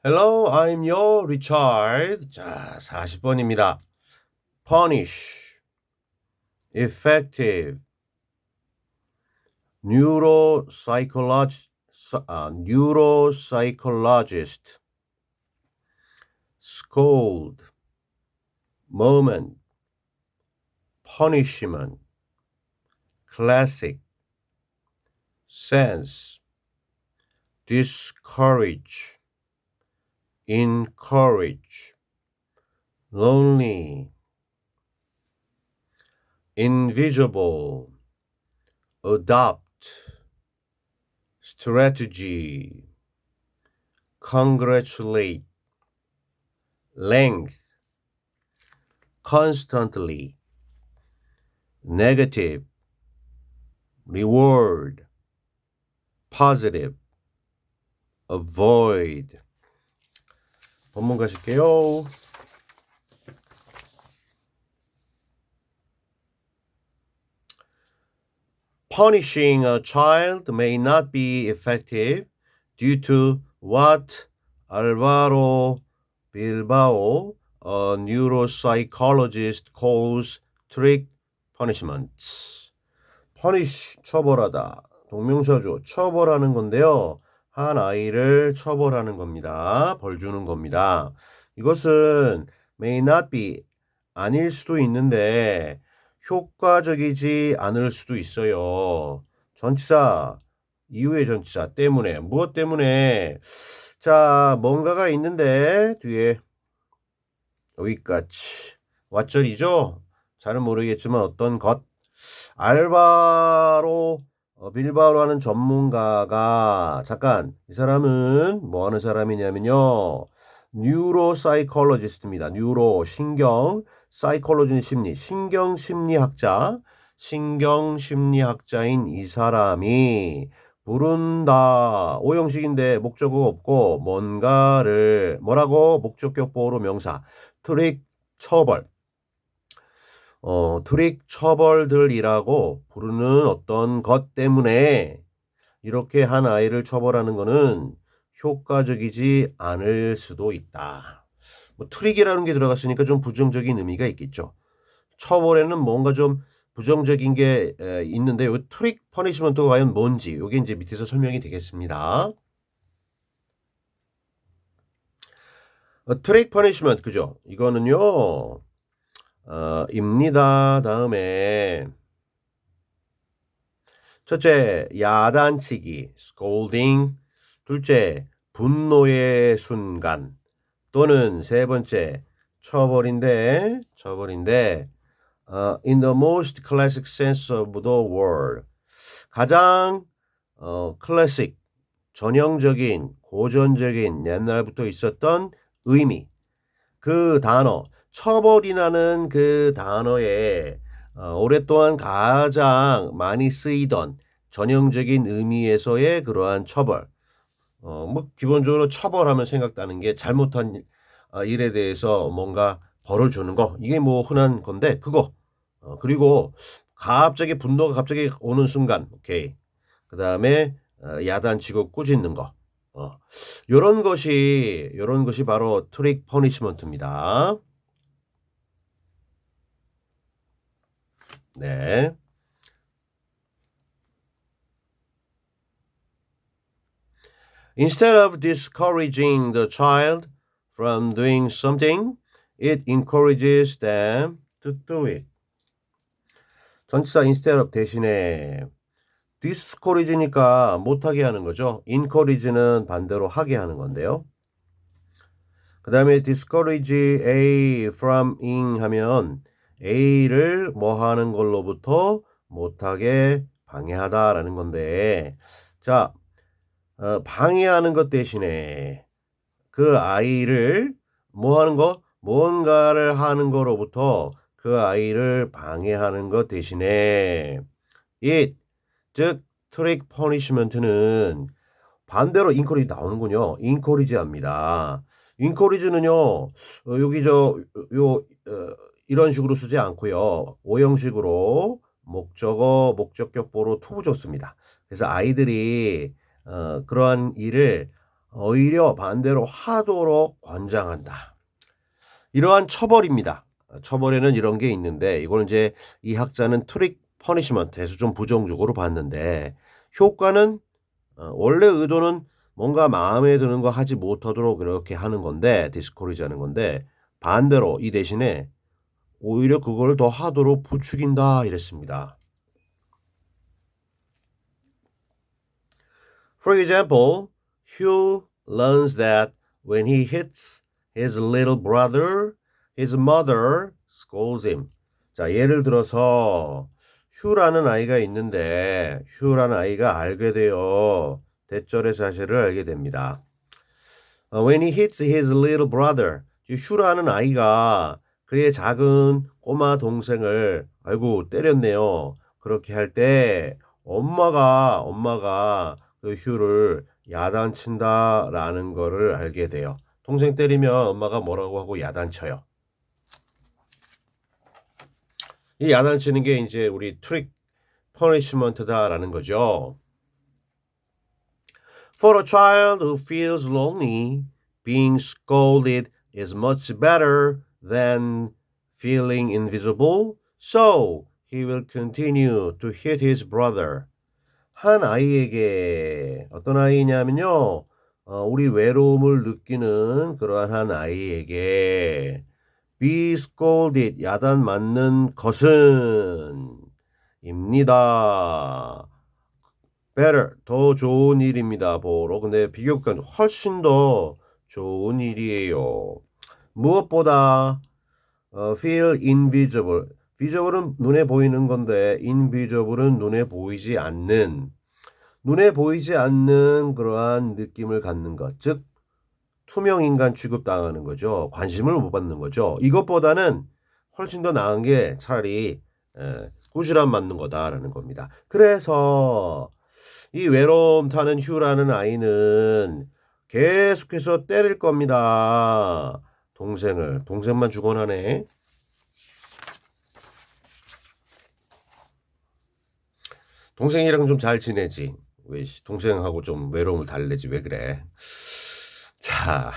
Hello, I'm your Richard. 자, 40번입니다. Punish, effective, neuropsychologist, scold, moment, punishment, classic, sense, discourage, encourage, lonely, invisible, adopt, strategy, congratulate, length, constantly, negative, reward, positive, avoid. 본문 가실게요. Punishing a child may not be effective due to what Alvaro Bilbao, a neuropsychologist, calls trick punishments. punish, 처벌하다. 동명사죠. 처벌하는 건데요. 한 아이를 처벌하는 겁니다. 벌 주는 겁니다. 이것은 may not be, 아닐 수도 있는데 효과적이지 않을 수도 있어요. 전치사, 이후의 전치사 때문에, 무엇 때문에? 자, 뭔가가 있는데 뒤에 여기까지 왓절이죠? 잘은 모르겠지만 어떤 것. 알바로 빌바오라는 전문가가 잠깐 이 사람은 뭐 하는 사람이냐면요. 뉴로사이콜로지스트입니다. 뉴로 신경, 사이콜로지는 심리, 신경심리학자인 이 사람이 부른다. 오형식인데 목적어 없고 뭔가를 뭐라고 목적격보로 명사 트릭 처벌 트릭 처벌들이라고 부르는 어떤 것 때문에 이렇게 한 아이를 처벌하는 것은 효과적이지 않을 수도 있다. 뭐 트릭이라는 게 들어갔으니까 좀 부정적인 의미가 있겠죠. 처벌에는 뭔가 좀 부정적인 게 있는데 요 트릭 퍼니시먼트가 과연 뭔지 요게 이제 밑에서 설명이 되겠습니다. 트릭 퍼니시먼트 그죠? 이거는요. 입니다. 다음에 첫째, 야단치기, scolding. 둘째, 분노의 순간. 또는 세 번째, 처벌인데, in the most classic sense of the word. 가장, 클래식, 전형적인, 고전적인, 옛날부터 있었던 의미. 그 단어, 처벌이라는 그 단어에 오랫동안 가장 많이 쓰이던 전형적인 의미에서의 그러한 처벌. 뭐 기본적으로 처벌하면 생각나는 게 잘못한 일에 대해서 뭔가 벌을 주는 거. 이게 뭐 흔한 건데 그거. 그리고 갑자기 분노가 갑자기 오는 순간. 오케이. 그다음에 야단치고 꾸짖는 거. 요런 것이 바로 트릭 퍼니시먼트입니다. 네. Instead of discouraging the child from doing something, it encourages them to do it. 전치사 instead of 대신에 discourage니까 못하게 하는 거죠. encourage는 반대로 하게 하는 건데요. 그 다음에 discourage A from ing 하면 A를 뭐 하는 걸로부터 못하게 방해하다라는 건데 자, 방해하는 것 대신에 그 아이를 뭐 하는 거? 뭔가를 하는 거로부터 그 아이를 방해하는 것 대신에 it, 즉 트릭 퍼니시먼트는 반대로 인커리지 나오는군요. 인커리지합니다. 인커리지는요. 여기 이런 식으로 쓰지 않고요. 오형식으로 목적어, 목적격보로 투부 줬습니다. 그래서 아이들이 그러한 일을 오히려 반대로 하도록 권장한다. 이러한 처벌입니다. 처벌에는 이런 게 있는데 이걸 이제 이 학자는 트릭 퍼니시먼트에서 좀 부정적으로 봤는데 효과는 원래 의도는 뭔가 마음에 드는 거 하지 못하도록 이렇게 하는 건데 디스코리지 하는 건데 반대로 이 대신에 오히려 그걸 더 하도록 부추긴다 이랬습니다. For example, Hugh learns that when he hits his little brother, his mother scolds him. 자, 예를 들어서 휴라는 아이가 있는데 휴라는 아이가 알게 돼요. 대절의 사실을 알게 됩니다. When he hits his little brother, 휴라는 아이가 그의 작은 꼬마 동생을 아이고 때렸네요. 그렇게 할 때 엄마가 그 휴를 야단친다라는 거를 알게 돼요. 동생 때리면 엄마가 뭐라고 하고 야단쳐요. 이 야단치는 게 이제 우리 트릭 퍼니시먼트다라는 거죠. For a child who feels lonely, being scolded is much better than feeling invisible, so he will continue to hit his brother. 한 아이에게 어떤 아이냐면요. 우리 외로움을 느끼는 그러한 한 아이에게 be scolded 야단 맞는 것은 입니다. better 더 좋은 일입니다. 보로 근데 비교과 훨씬 더 좋은 일이에요. 무엇보다 feel invisible visible은 눈에 보이는 건데 invisible은 눈에 보이지 않는 그러한 느낌을 갖는 것, 즉 투명 인간 취급당하는 거죠. 관심을 못 받는 거죠. 이것보다는 훨씬 더 나은 게 차라리 꾸지람 맞는 거다라는 겁니다. 그래서 이 외로움 타는 휴라는 아이는 계속해서 때릴 겁니다. 동생만 죽어나네. 동생이랑 좀 잘 지내지. 왜 동생하고 좀 외로움을 달래지 왜 그래. 자,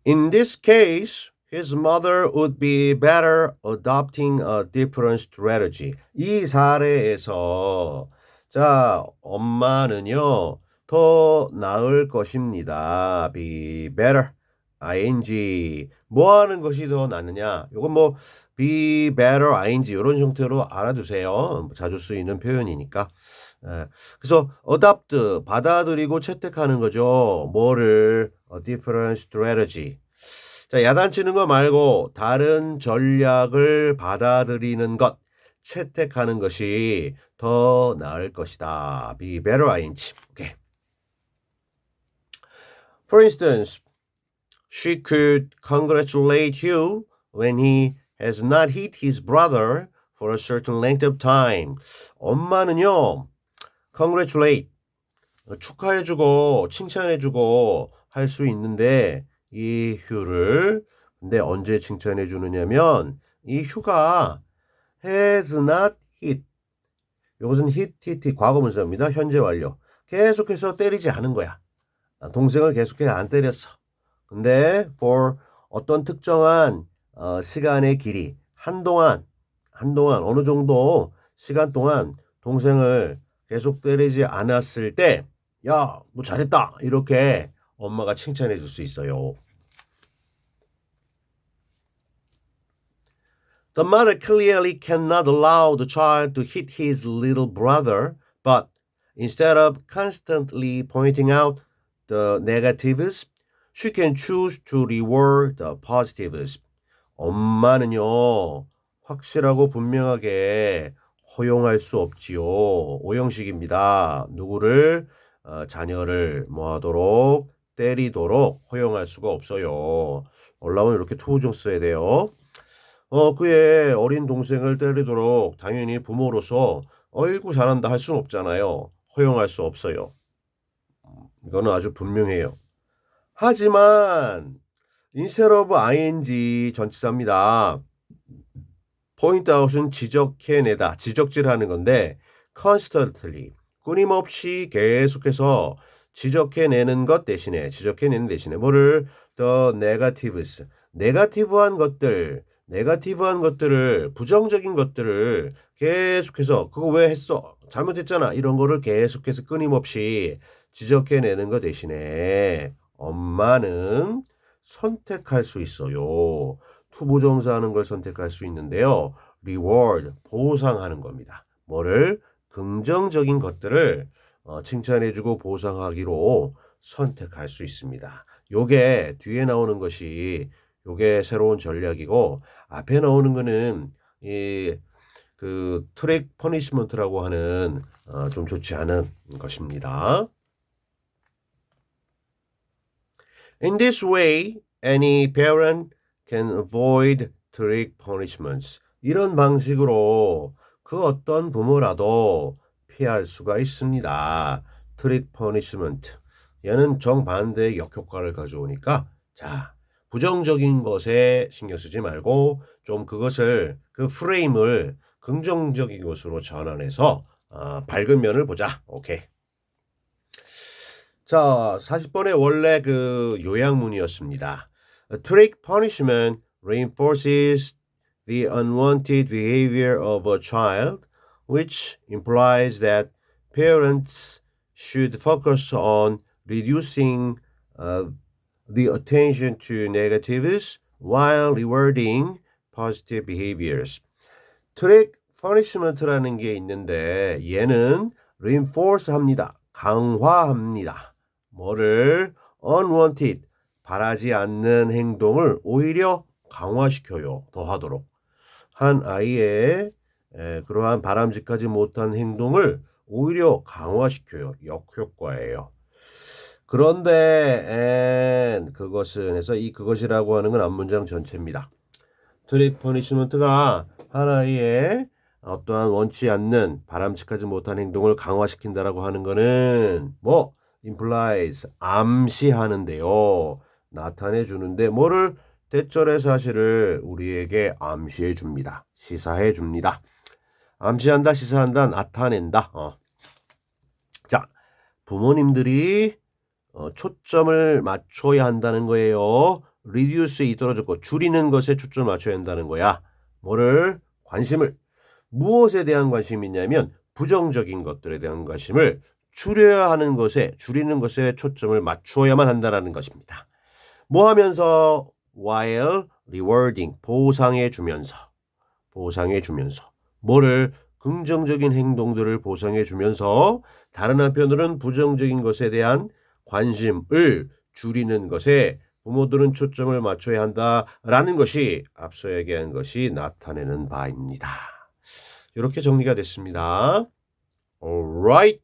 in this case, his mother would be better adopting a different strategy. 이 사례에서 자, 엄마는요, 더 나을 것입니다. be better. ing. 뭐 하는 것이 더 낫느냐? 요건 뭐 be better ing 이런 형태로 알아두세요. 자주 쓰이는 표현이니까. 그래서 adopt 받아들이고 채택하는 거죠. 뭐를 a different strategy. 자, 야단치는 거 말고 다른 전략을 받아들이는 것, 채택하는 것이 더 나을 것이다. be better ing. Okay. For instance, she could congratulate Hugh when he has not hit his brother for a certain length of time. 엄마는요, congratulate, 축하해주고 칭찬해주고 할 수 있는데 이 휴를 근데 언제 칭찬해주느냐면 이 휴가 has not hit. 이것은 hit 과거문서입니다. 현재 완료. 계속해서 때리지 않은 거야. 동생을 계속해서 안 때렸어. 근데 for 어떤 특정한 시간의 길이 한동안 어느 정도 시간 동안 동생을 계속 때리지 않았을 때 야, 너 잘했다. 이렇게 엄마가 칭찬해 줄 수 있어요. The mother clearly cannot allow the child to hit his little brother, but instead of constantly pointing out the negatives, she can choose to reward the positives. 엄마는요, 확실하고 분명하게 허용할 수 없지요. 오형식입니다. 누구를 자녀를 뭐 하도록 때리도록 허용할 수가 없어요. 올라오면 이렇게 투부정 써야 돼요. 그의 어린 동생을 때리도록 당연히 부모로서 어이구 잘한다 할 수는 없잖아요. 허용할 수 없어요. 이거는 아주 분명해요. 하지만 instead of ing 전치사입니다. point out은 지적해내다, 지적질하는 건데 constantly 끊임없이 계속해서 지적해내는 뭐를 the negatives, 네거티브한 것들을 부정적인 것들을 계속해서 그거 왜 했어? 잘못했잖아. 이런 거를 계속해서 끊임없이 지적해내는 것 대신에 엄마는 선택할 수 있어요. 투부정사하는 걸 선택할 수 있는데요. reward, 보상하는 겁니다. 뭐를? 긍정적인 것들을 칭찬해주고 보상하기로 선택할 수 있습니다. 요게 뒤에 나오는 것이 요게 새로운 전략이고 앞에 나오는 거는 그 트랙 퍼니시먼트라고 하는 좀 좋지 않은 것입니다. In this way, any parent can avoid trick punishments. 이런 방식으로 그 어떤 부모라도 피할 수가 있습니다. 트릭 퍼니시먼트. 얘는 정반대의 역효과를 가져오니까 자, 부정적인 것에 신경 쓰지 말고 좀 그것을 그 프레임을 긍정적인 것으로 전환해서 밝은 면을 보자. 오케이. 자, 40번의 원래 그 요약문이었습니다. A trick punishment reinforces the unwanted behavior of a child, which implies that parents should focus on reducing the attention to negatives while rewarding positive behaviors. 트랙 퍼니시먼트라는 게 있는데 얘는 reinforce 합니다. 강화합니다. 뭐를? unwanted, 바라지 않는 행동을 오히려 강화시켜요. 더하도록. 한 아이의 그러한 바람직하지 못한 행동을 오히려 강화시켜요. 역효과예요. 그런데 그것은 해서 이 그것이라고 하는 건 앞문장 전체입니다. 트릭 퍼니시먼트가 한 아이의 어떠한 원치 않는 바람직하지 못한 행동을 강화시킨다라고 하는 거는 뭐 implies 암시하는데요. 나타내 주는데 뭐를? 대절의 사실을 우리에게 암시해 줍니다. 시사해 줍니다. 암시한다, 시사한다, 나타낸다. 자, 부모님들이 초점을 맞춰야 한다는 거예요. reduce에 떨어졌고 줄이는 것에 초점을 맞춰야 한다는 거야. 뭐를? 관심을. 무엇에 대한 관심이 있냐면 부정적인 것들에 대한 관심을 줄여야 하는 것에, 줄이는 것에 초점을 맞추어야만 한다는 것입니다. 뭐 하면서? while rewarding, 보상해 주면서. 뭐를? 긍정적인 행동들을 보상해 주면서 다른 한편으로는 부정적인 것에 대한 관심을 줄이는 것에 부모들은 초점을 맞춰야 한다라는 것이 앞서 얘기한 것이 나타내는 바입니다. 이렇게 정리가 됐습니다. Alright.